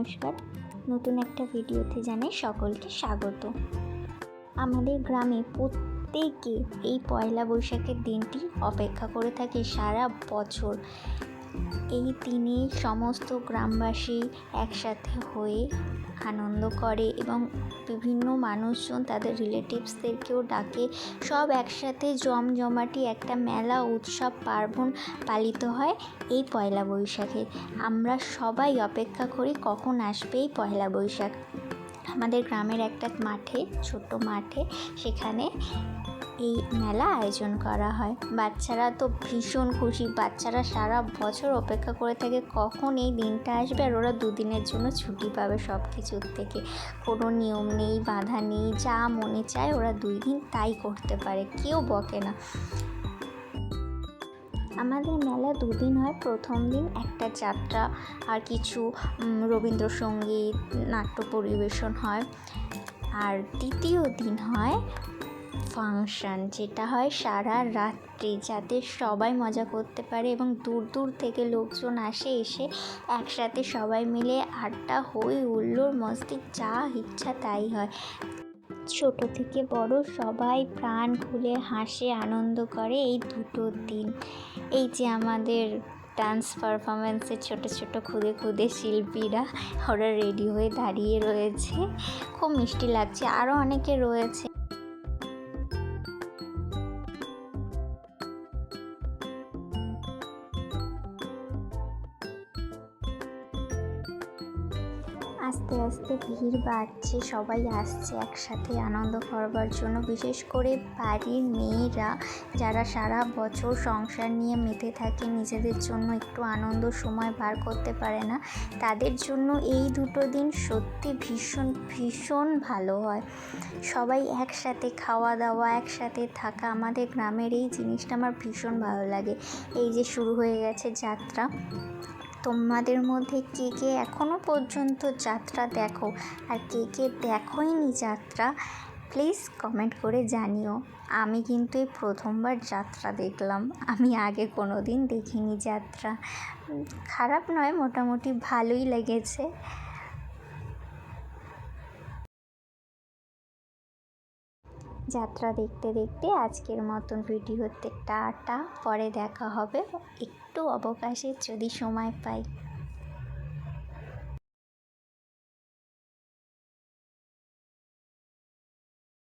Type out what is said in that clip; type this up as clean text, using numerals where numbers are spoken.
নমস্কার, নতুন একটা ভিডিওতে জানাই সকলকে স্বাগত। আমাদের গ্রামে প্রত্যেকে এই পয়লা বৈশাখের দিনটি অপেক্ষা করে থাকে সারা বছর। এই দিনে সমস্ত গ্রামবাসী একসাথে হয়ে আনন্দ করে এবং বিভিন্ন মানুষজন তাদের রিলেটিভসদেরকেও ডাকে। সব একসাথে জমজমাটি একটা মেলা, উৎসব, পার্বণ পালিত হয় এই পয়লা বৈশাখে। আমরা সবাই অপেক্ষা করি কখন আসবে এই পয়লা বৈশাখ। আমাদের গ্রামের একটা মাঠে, ছোট্ট মাঠে, সেখানে এই মেলা আয়োজন করা হয়। বাচ্চারা তো ভীষণ খুশি, বাচ্চারা সারা বছর অপেক্ষা করে থাকে কখন এই দিনটা আসবে, আর ওরা দুদিনের জন্য ছুটি পাবে সব কিছুর থেকে। কোনো নিয়ম নেই, বাধা নেই, যা মনে চায় ওরা 2 দিন তাই করতে পারে, কেউ বকে না। আমাদের মেলা 2 দিন হয়। প্রথম দিন একটা যাত্রা আর কিছু রবীন্দ্রসঙ্গীত, নাট্য পরিবেশন হয়। আর দ্বিতীয় দিন হয় ফাংশন, যেটা হয় সারা রাত্রি, যাতে সবাই মজা করতে পারে এবং দূর দূর থেকে লোকজন এসে একসাথে সবাই মিলে আড্ডা, হই হুল্লোড়, মস্তি, যা ইচ্ছা তাই হয়। ছোট থেকে বড় সবাই প্রাণ খুলে হাসে, আনন্দ করে এই 2 দিন। এই যে আমাদের ডান্স পারফরমেন্সে ছোট ছোট খুদে শিল্পীরা, ওরা রেডি হয়ে দাঁড়িয়ে রয়েছে, খুব মিষ্টি লাগছে। আরও অনেকে রয়েছে। আস্তে আস্তে ভিড় বাড়ছে, সবাই আসছে একসাথে আনন্দ করবার জন্য। বিশেষ করে বাড়ির মেয়েরা, যারা সারা বছর সংসার নিয়ে মেতে থাকে, নিজেদের জন্য একটু আনন্দ সময় বার করতে পারে না, তাদের জন্য এই 2 দিন সত্যি ভীষণ ভীষণ ভালো হয়। সবাই একসাথে খাওয়া দাওয়া, একসাথে থাকা, আমাদের গ্রামের এই জিনিসটা আমার ভীষণ ভালো লাগে। এই যে শুরু হয়ে গেছে যাত্রা, তোমাদের মধ্যে কে কে এখনও পর্যন্ত যাত্রা দেখো, আর কে কে দেখোইনি যাত্রা, প্লিজ কমেন্ট করে জানিও। আমি কিন্তু এই প্রথমবার যাত্রা দেখলাম, আমি আগে কোনো দিন দেখিনি যাত্রা। খারাপ নয়, মোটামুটি ভালোই লেগেছে। যাত্রা দেখতে দেখতে আজকের মতন ভিডিওতে টাটা, পরে দেখা হবে একটু অবকাশে যদি সময় পাই।